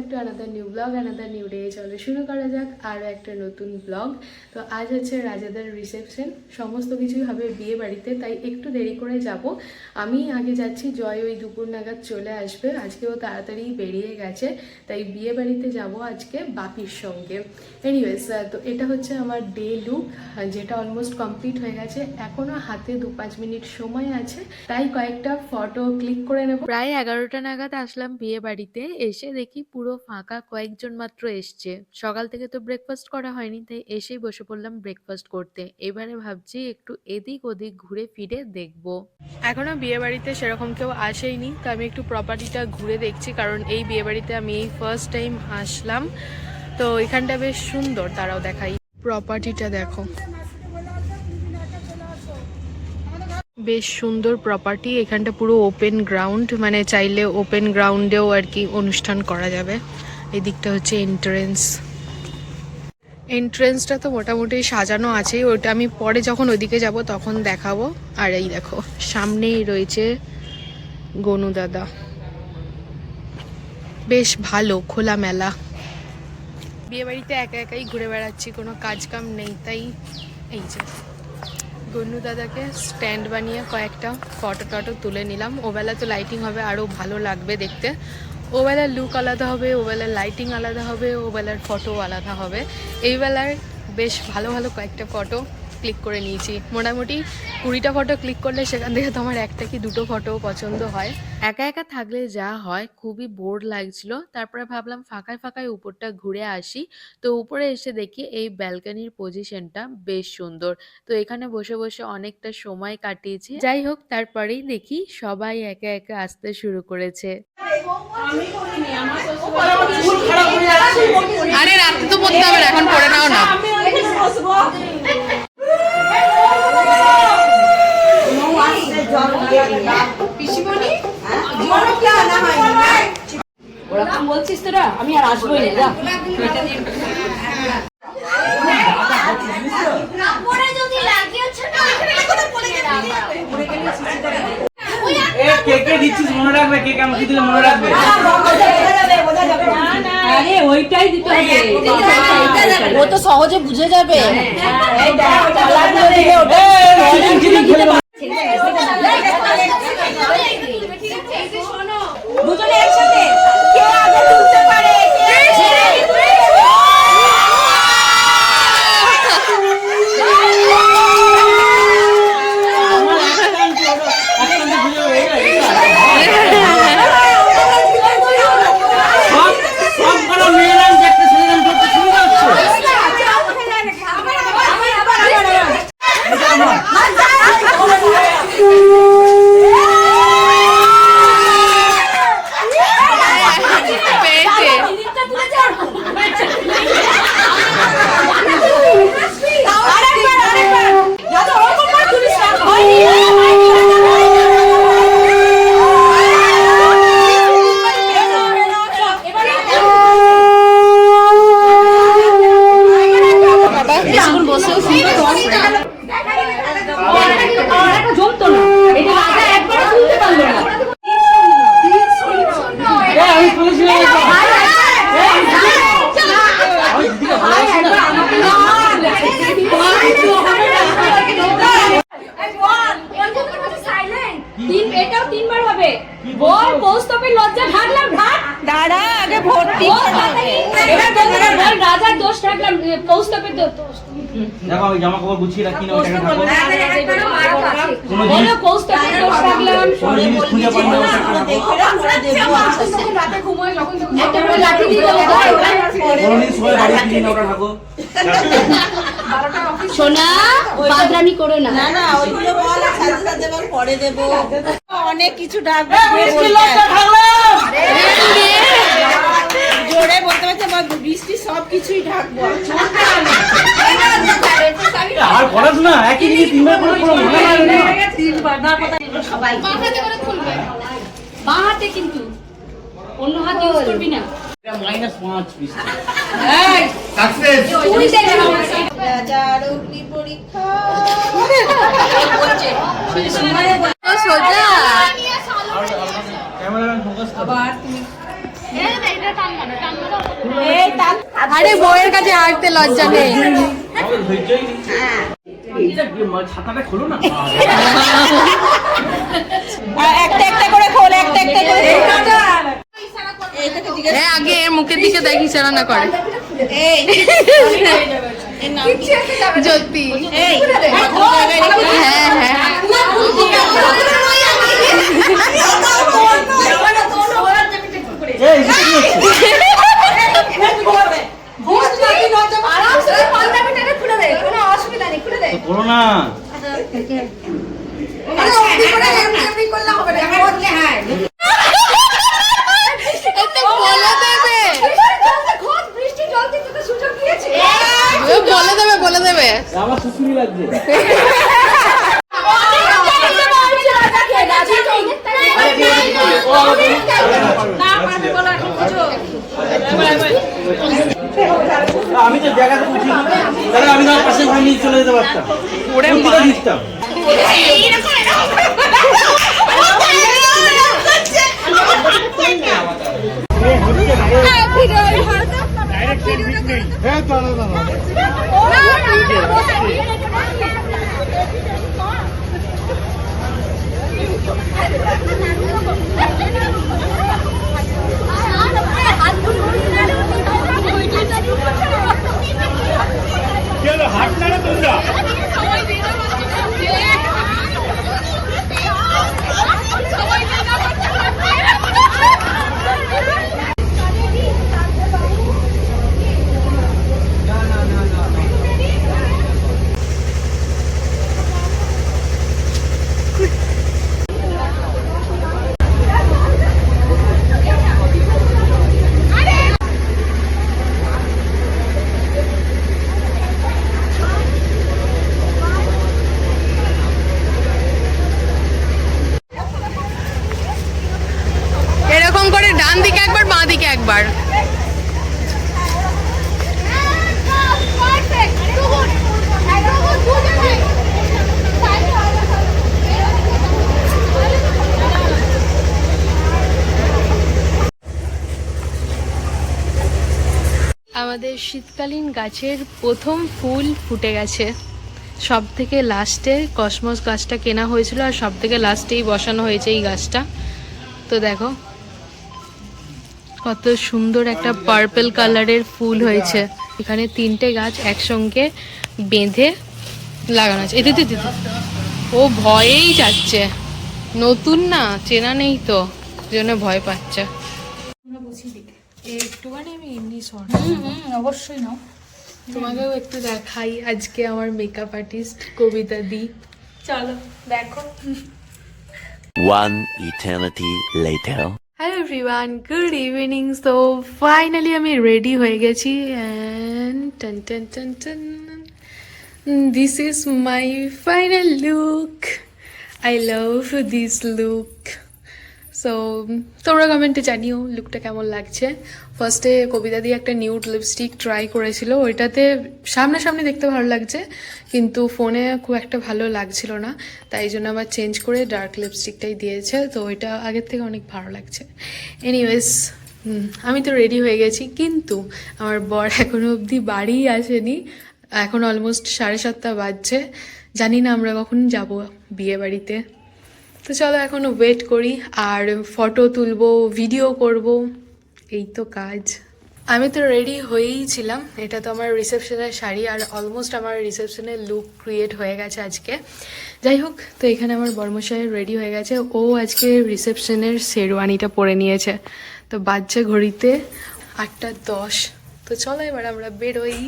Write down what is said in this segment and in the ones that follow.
Back to another new blog, another new day. চলো শুরু করা যাক আরও একটা নতুন ব্লগ। তো আজ হচ্ছে রাজাদের রিসেপশন, সমস্ত কিছুই হবে বিয়ে বাড়িতে, তাই একটু দেরি করে যাব। আমি আগে যাচ্ছি, জয় ওই দুপুর নাগাদ চলে আসবে। আজকেও তাড়াতাড়ি বেরিয়ে গেছে, তাই বিয়ে বাড়িতে যাব আজকে বাপির সঙ্গে। এনিওয়েজ, তো এটা হচ্ছে আমার ডে লুক, যেটা অলমোস্ট কমপ্লিট হয়ে গেছে। এখনও হাতে 2-5 মিনিট সময় আছে, তাই কয়েকটা ফটো ক্লিক করে নেব। প্রায় 11টা নাগাদ আসলাম বিয়ে বাড়িতে। এসে দেখি পুরো ফাঁকা, কয়েকজন মাত্র এসছে। সকাল থেকে তো ব্রেকফাস্ট করা হয়নি, তাই এসেই বসে পড়লাম ব্রেকফাস্ট করতে। এবারে ভাবছি একটু এদিক ওদিক ঘুরে ফিরে দেখব। এখনো বিয়ে বাড়িতে সেরকম কেউ আসেইনি, তো আমি একটু প্রপার্টিটা ঘুরে দেখছি, কারণ এই বিয়ে বাড়িতে আমি এই ফার্স্ট টাইম আসলাম। তো এখানটা বেশ সুন্দর, তারাও দেখাই। প্রপার্টিটা দেখো, বেশ সুন্দর প্রপার্টি। এখানটা পুরো ওপেন গ্রাউন্ড, মানে চাইলে ওপেন গ্রাউন্ডেও আর কি অনুষ্ঠান করা যাবে। এই দিকটা হচ্ছে এন্ট্রেন্সটা তো মোটামুটি সাজানো আছে, ওটা আমি পরে যখন ওদিকে যাব তখন দেখাবো। আর এই দেখো সামনেই রয়েছে গনু দাদা, বেশ ভালো খোলামেলা। বিয়ে বাড়িতে একা একাই ঘুরে বেড়াচ্ছি, কোনো কাজ কাম নেই, তাই এই যে গনু দাদাকে স্ট্যান্ড বানিয়ে কয়েকটা ফটো টটো তুলে নিলাম। ওবেলা তো লাইটিং হবে, আরও ভালো লাগবে দেখতে। ওবেলার লুক আলাদা হবে, ওবেলার লাইটিং আলাদা হবে, ওবেলার ফটো আলাদা হবে। এই বেলার বেশ ভালো ভালো কয়েকটা ফটো ক্লিক করে নিয়েছি। মোটামুটি 20টা ফটো ক্লিক করলে সেখান থেকে তো আমার একটা কি দুটো ফটো পছন্দ হয়। একা একা থাকলে যা হয়, খুবই বোর লাগছিল। তারপরে ভাবলাম ফাঁকায় ফাঁকায় উপরটা ঘুরে আসি। তো উপরে এসে দেখি এই ব্যালকনির পজিশনটা বেশ সুন্দর। তো এখানে বসে বসে অনেকটা সময় কাটিয়েছি। যাই হোক, তারপরেই দেখি সবাই একে একে আসতে শুরু করেছে। আরে রাতে তো পড়তে হবে, এখন পড়ে নাও না। ওরকম বলছিস তোরা, আমি আর আসবোই না। আরে ওইটাই দিতে হবে, ও তো সহজে বুঝে যাবে। দুজনে একসাথে কে আগে তুলতে পারে। রাজার দোষ থাকলাম, কৌস্তবের দোষ। দেখো আমি জামা কাপড় গুছিয়ে রাখি না, ওটা থাকো। বলো কৌস্তবের দোষ থাকলাম, কোনো জিনিস খুঁজে পাই না, ওটা থাকো। রাতে ঘুমোই যখন একটা করে লাঠি দিয়ে দাও। কোনো জিনিস সবাই বাড়ি ফিরে না, ওটা থাকো। সোনা বাদরামি করো না। না না, ওইগুলো বল, সাথে সাথে বল, পরে দেব। অনেক কিছু ডাকবে, জোরে বলতে পারছে, বৃষ্টি সব কিছুই ঢাকবো। আর পড়াস না, একই জিনিস তিনবার করে পড়ো, মনে লাগে না। তিনবার না, কথা সবাই বাঁ হাতে করে খুলবে, বাঁ হাতে কিন্তু, অন্য হাত ইউজ করবি না। এটা -5 বৃষ্টি। এই সাকসেস। তুই দেখ রাজার অগ্নি পরীক্ষা। সোজা ক্যামেরাম্যান ফোকাস করো। আবার তুমি এটা টানবা না, টানবা আরে বউয়ের কাছে হাঁটতে লজ্জা নেই। আমাদের ধৈর্যই নেই। এইটা কি ছাতাটা খোলো না। একটা একটা করে খোল, একটা একটা করে হ্যাঁ আগে এর মুখের দিকে দেখি ইশারা না করে। এই জ্যোতি এই হ্যাঁ হ্যাঁ এই এটা কি হচ্ছে? তো করো না। বলে দেবে আমার সুসুরি লাগছে। আমি তো জায়গাতে বুঝি তাহলে আমি আমার পাশে ঘরে নিয়ে চলে যেতে পারতাম। ওরে মারা দিতাম। এরকম করে ডান দিকে একবার বাঁ দিকে একবার। আমাদের শীতকালীন গাছের প্রথম ফুল ফুটে গেছে। সব থেকে লাস্টে কসমস গাছটা কেনা হয়েছিল আর সব থেকে লাস্টেই বসানো হয়েছে এই গাছটা। তো দেখো কত সুন্দর একটা পার্পল কালারের ফুল হয়েছে। এখানে 3টে গাছ একসঙ্গে বেঁধে লাগানো আছে। এতে দিদি ও ভয়েই যাচ্ছে, নতুন না চেনা নেই তো জন্য ভয় পাচ্ছে। একটুখানি আমি এমনি শর্ট অবশ্যই নাও। তোমাকেও একটু দেখাই আজকে আমার মেকআপ আর্টিস্ট কবিতা দি। চলো দেখো। One eternity later. Hello everyone, good evening. So finally আমি রেডি হয়ে গেছি অ্যান্ড টান টান টান টান this is my final look. I love this look. So তোমরা কমেন্টে জানিও লুকটা কেমন লাগছে। ফার্স্টে কবিতা দিয়ে একটা নিউড লিপস্টিক ট্রাই করেছিল, ওইটাতে সামনাসামনি দেখতে ভালো লাগছে কিন্তু ফোনে খুব একটা ভালো লাগছিল না, তাই জন্য আবার চেঞ্জ করে ডার্ক লিপস্টিকটাই দিয়েছে। তো ওইটা আগের থেকে অনেক ভালো লাগছে। এনিওয়েজ আমি তো রেডি হয়ে গেছি কিন্তু আমার বর এখনো অবধি বাড়িই আসেনি। এখন অলমোস্ট 7:30 বাজছে। জানি না আমরা কখন যাব বিয়ে বাড়িতে। তো চলো এখন ওয়েট করি আর ফটো তুলবো, ভিডিও করব, এই তো কাজ। আমি তো রেডি হয়েই ছিলাম। এটা তো আমার রিসেপশনের শাড়ি আর অলমোস্ট আমার রিসেপশনের লুক ক্রিয়েট হয়ে গেছে আজকে। যাই হোক, তো এখানে আমার বর্মশাই রেডি হয়ে গেছে। ও আজকে রিসেপশনের শেরওয়ানিটা পরে নিয়েছে। তো বাজছে ঘড়িতে 8:10। তো চলো এবার আমরা বেরোই।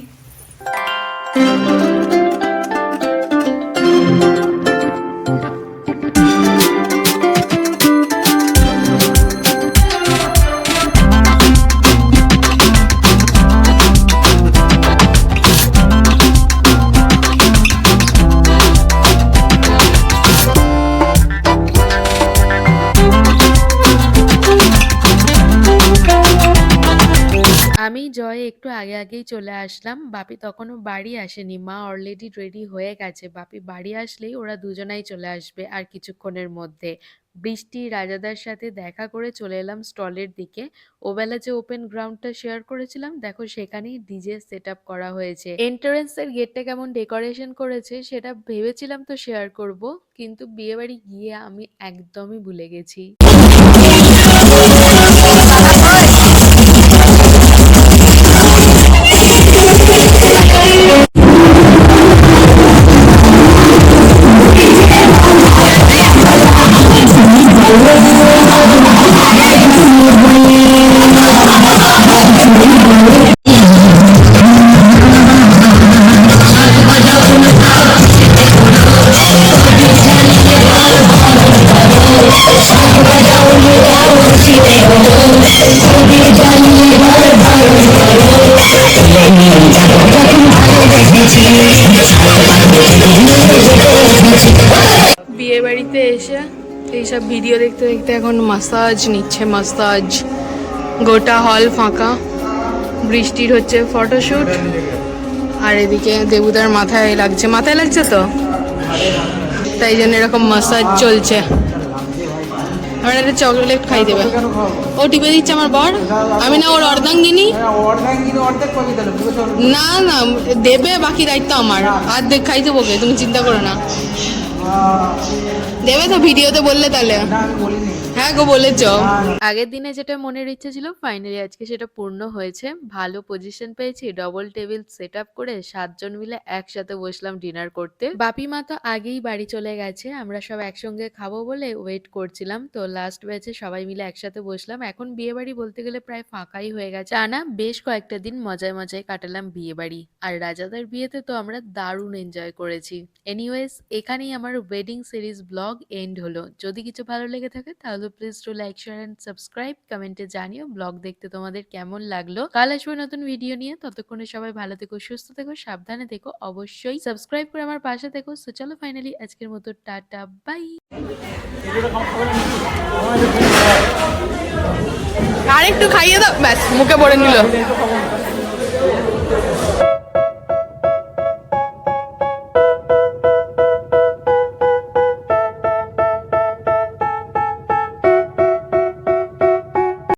আমি জয় একটু আগে আগেই চলে আসলাম। বাপি তখনও বাড়ি আসেনি, মা অলরেডি রেডি হয়ে গেছে। বাপি বাড়ি আসলেই ওরা দুজনাই চলে আসবে আর কিছুক্ষণের মধ্যে। বৃষ্টি রাজাদার সাথে দেখা করে চলে এলাম স্টলের দিকে। ওবেলা যে ওপেন গ্রাউন্ডটা শেয়ার করেছিলাম, দেখো সেখানেই ডিজে সেট আপ করা হয়েছে। এন্ট্রান্সের গেটটা কেমন ডেকোরেশন করেছে সেটা ভেবেছিলাম তো শেয়ার করব, কিন্তু বিয়েবাড়ি গিয়ে আমি একদমই ভুলে গেছি। বিয়ে বাড়িতে এসে এইসব ভিডিও দেখতে দেখতে এখন মাসাজ নিচ্ছে, মাসাজ। গোটা হল ফাঁকা, বৃষ্টির হচ্ছে ফটোশুট, আর এদিকে দেবুদার মাথায় লাগছে তো, তাই জন্য এরকম মাসাজ চলছে। আমার একটা চকলেট খাই দেবে, ও টিপে দিচ্ছে আমার বর, আমি না ওর অর্ধাঙ্গিনী। না না দেবে, বাকি দায়িত্ব আমার, অর্ধেক খাই দেবো, তুমি চিন্তা করো না। দেবে তো ভিডিওতে বললে তাহলে? হ্যাঁ গো বলেছ। আগের দিনে যেটা মনের ইচ্ছে ছিল ফাইনালি আজকে সেটা পূর্ণ হয়েছে। ভালো পজিশন পেয়েছি, ডবল টেবিল সেট আপ করে 7 জন মিলে একসাথে বসলাম ডিনার করতে। বাপি মা তো আগেই বাড়ি চলে গেছে, আমরা সব একসঙ্গে খাবো বলে ওয়েট করছিলাম। তো লাস্ট ব্যাচে সবাই মিলে একসাথে বসলাম। এখন বিয়ে বাড়ি বলতে গেলে প্রায় ফাঁকাই হয়ে গেছে। আনা বেশ কয়েকটা দিন মজায় মজায় কাটালাম বিয়ে বাড়ি, আর রাজাদার বিয়েতে তো আমরা দারুণ এনজয় করেছি। এনিওয়েজ এখানেই আমার ওয়েডিং সিরিজ ব্লগ এন্ড হলো। যদি কিছু ভালো লেগে থাকে তাহলে please to like, share and subscribe. কমেন্টে জানিও ব্লগ দেখতে তোমাদের কেমন লাগলো। কাল আসবো নতুন ভিডিও নিয়ে, ততক্ষণে সবাই ভালো থেকো, সুস্থ থেকো, সাবধানে থেকো, অবশ্যই সাবস্ক্রাইব করে আমার পাশে থেকো। সো চলো ফাইনালি আজকের মতো টাটা বাই। আর একটু খাইয়ে দাও, ব্যাস মুখে পড়ে নিল।